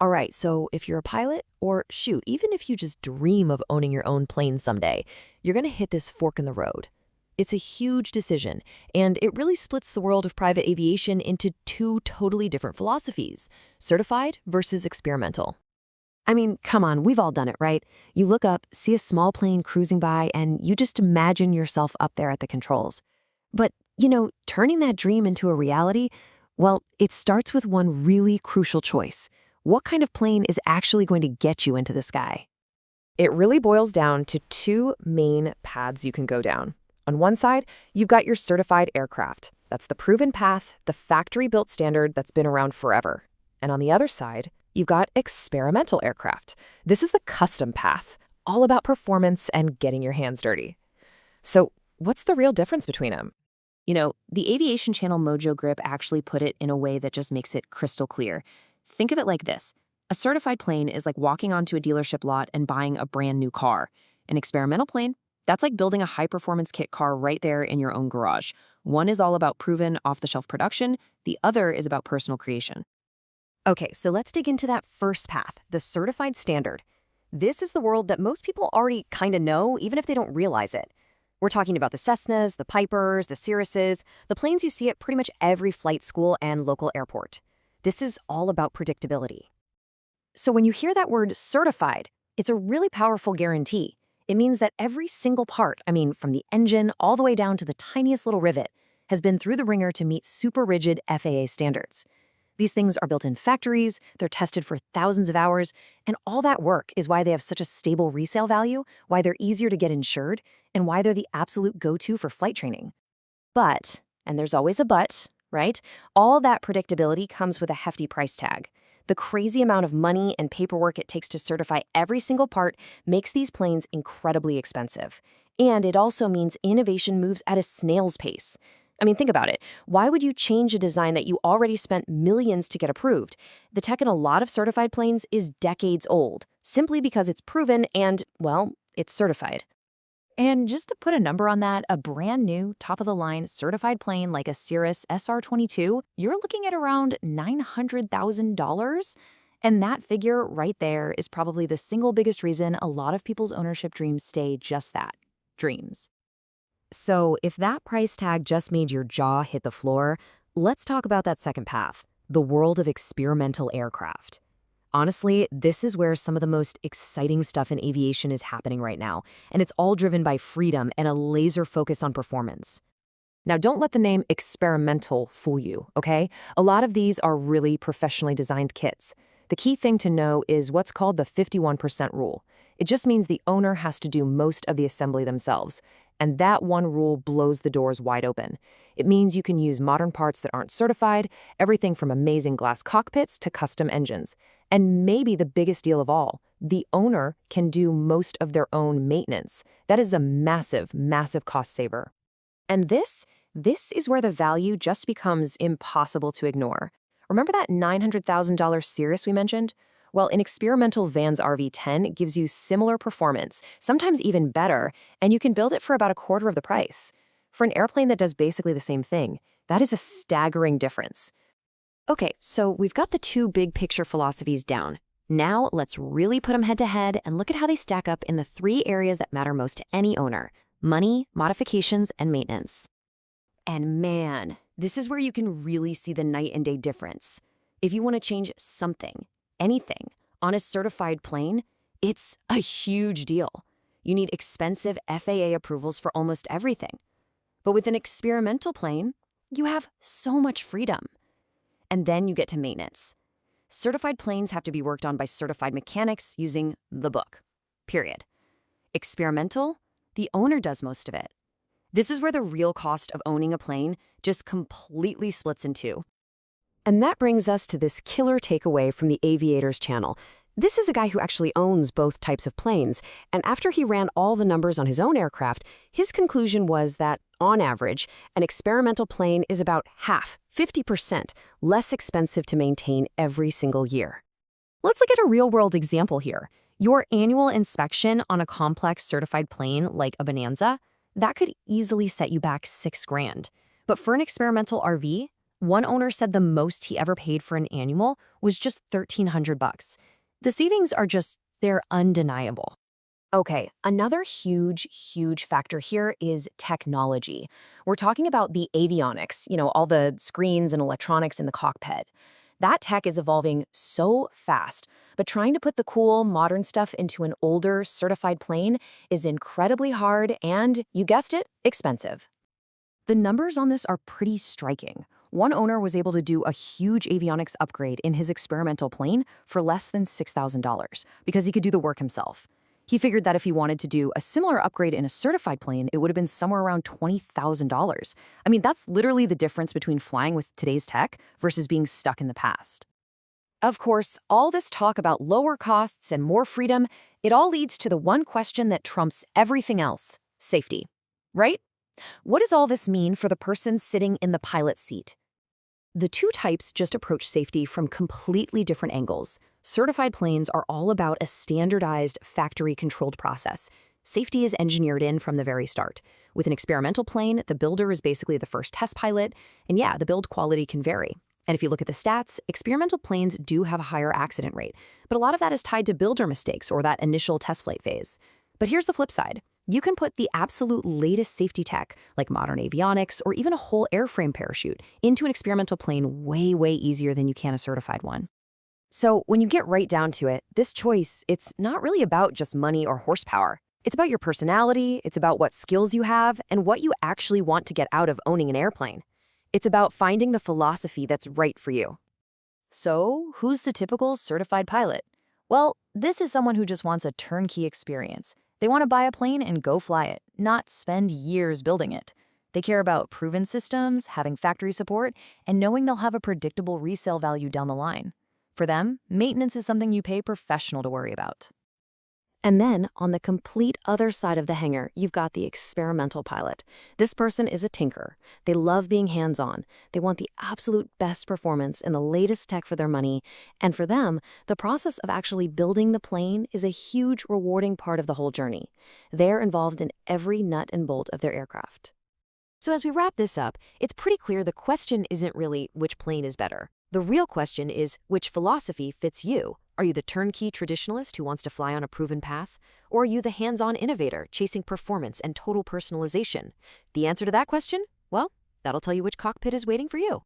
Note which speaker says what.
Speaker 1: All right, so if you're a pilot, or shoot, even if you just dream of owning your own plane someday, you're going to hit this fork in the road. It's a huge decision, and it really splits the world of private aviation into two totally different philosophies, certified versus experimental.
Speaker 2: I mean, come on, we've all done it, right? You look up, see a small plane cruising by, and you just imagine yourself up there at the controls. But, turning that dream into a reality, well, it starts with one really crucial choice. What kind of plane is actually going to get you into the sky?
Speaker 1: It really boils down to two main paths you can go down. On one side, you've got your certified aircraft. That's the proven path, the factory-built standard that's been around forever. And on the other side, you've got experimental aircraft. This is the custom path, all about performance and getting your hands dirty. So what's the real difference between them?
Speaker 2: The Aviation Channel Mojo Grip actually put it in a way that just makes it crystal clear. Think of it like this. A certified plane is like walking onto a dealership lot and buying a brand new car. An experimental plane, that's like building a high-performance kit car right there in your own garage. One is all about proven, off-the-shelf production. The other is about personal creation.
Speaker 1: Okay, so let's dig into that first path, the certified standard. This is the world that most people already kind of know, even if they don't realize it. We're talking about the Cessnas, the Pipers, the Cirruses, the planes you see at pretty much every flight school and local airport. This is all about predictability. So when you hear that word certified, it's a really powerful guarantee. It means that every single part, from the engine all the way down to the tiniest little rivet, has been through the ringer to meet super rigid FAA standards. These things are built in factories, they're tested for thousands of hours, and all that work is why they have such a stable resale value, why they're easier to get insured, and why they're the absolute go-to for flight training. But, and there's always a but, right? All that predictability comes with a hefty price tag. The crazy amount of money and paperwork it takes to certify every single part makes these planes incredibly expensive. And it also means innovation moves at a snail's pace. Think about it. Why would you change a design that you already spent millions to get approved? The tech in a lot of certified planes is decades old, simply because it's proven and, well, it's certified. And just to put a number on that, a brand new, top-of-the-line certified plane like a Cirrus SR-22, you're looking at around $900,000. And that figure right there is probably the single biggest reason a lot of people's ownership dreams stay just that, dreams. So if that price tag just made your jaw hit the floor, let's talk about that second path, the world of experimental aircraft. Honestly, this is where some of the most exciting stuff in aviation is happening right now, and it's all driven by freedom and a laser focus on performance. Now, don't let the name experimental fool you, okay? A lot of these are really professionally designed kits. The key thing to know is what's called the 51% rule. It just means the owner has to do most of the assembly themselves. And that one rule blows the doors wide open. It means you can use modern parts that aren't certified, everything from amazing glass cockpits to custom engines. And maybe the biggest deal of all, the owner can do most of their own maintenance. That is a massive, massive cost saver. And this is where the value just becomes impossible to ignore. Remember that $900,000 Cirrus we mentioned? Well, an experimental Vans RV-10 gives you similar performance, sometimes even better, and you can build it for about a quarter of the price. For an airplane that does basically the same thing, that is a staggering difference. Okay, so we've got the two big picture philosophies down. Now let's really put them head to head and look at how they stack up in the three areas that matter most to any owner: money, modifications, and maintenance. And man, this is where you can really see the night and day difference. If you want to change something, anything, on a certified plane, it's a huge deal. You need expensive FAA approvals for almost everything. But with an experimental plane, you have so much freedom. And then you get to maintenance. Certified planes have to be worked on by certified mechanics using the book, period. Experimental, the owner does most of it. This is where the real cost of owning a plane just completely splits in two. And that brings us to this killer takeaway from the Aviators channel. This is a guy who actually owns both types of planes, and after he ran all the numbers on his own aircraft, his conclusion was that, on average, an experimental plane is about half, 50%, less expensive to maintain every single year. Let's look at a real-world example here. Your annual inspection on a complex certified plane like a Bonanza, that could easily set you back $6,000. But for an experimental RV, One owner said the most he ever paid for an annual was just $1,300. The savings are they're undeniable. Okay, another huge factor here is technology. We're talking about the avionics, all the screens and electronics in the cockpit. That tech is evolving so fast, but trying to put the cool, modern stuff into an older, certified plane is incredibly hard and, you guessed it, expensive. The numbers on this are pretty striking. One owner was able to do a huge avionics upgrade in his experimental plane for less than $6,000 because he could do the work himself. He figured that if he wanted to do a similar upgrade in a certified plane, it would have been somewhere around $20,000. I mean, that's literally the difference between flying with today's tech versus being stuck in the past. Of course, all this talk about lower costs and more freedom, it all leads to the one question that trumps everything else: safety. Right? What does all this mean for the person sitting in the pilot's seat? The two types just approach safety from completely different angles. Certified planes are all about a standardized, factory-controlled process. Safety is engineered in from the very start. With an experimental plane, the builder is basically the first test pilot, and yeah, the build quality can vary. And if you look at the stats, experimental planes do have a higher accident rate, but a lot of that is tied to builder mistakes or that initial test flight phase. But here's the flip side. You can put the absolute latest safety tech, like modern avionics or even a whole airframe parachute, into an experimental plane way easier than you can a certified one. So when you get right down to it, this choice, it's not really about just money or horsepower. It's about your personality, it's about what skills you have, and what you actually want to get out of owning an airplane. It's about finding the philosophy that's right for you. So, who's the typical certified pilot? Well, this is someone who just wants a turnkey experience. They want to buy a plane and go fly it, not spend years building it. They care about proven systems, having factory support, and knowing they'll have a predictable resale value down the line. For them, maintenance is something you pay a professional to worry about. And then, on the complete other side of the hangar, you've got the experimental pilot. This person is a tinker. They love being hands-on. They want the absolute best performance and the latest tech for their money. And for them, the process of actually building the plane is a huge, rewarding part of the whole journey. They're involved in every nut and bolt of their aircraft. So as we wrap this up, it's pretty clear the question isn't really which plane is better. The real question is which philosophy fits you. Are you the turnkey traditionalist who wants to fly on a proven path? Or are you the hands-on innovator chasing performance and total personalization? The answer to that question? Well, that'll tell you which cockpit is waiting for you.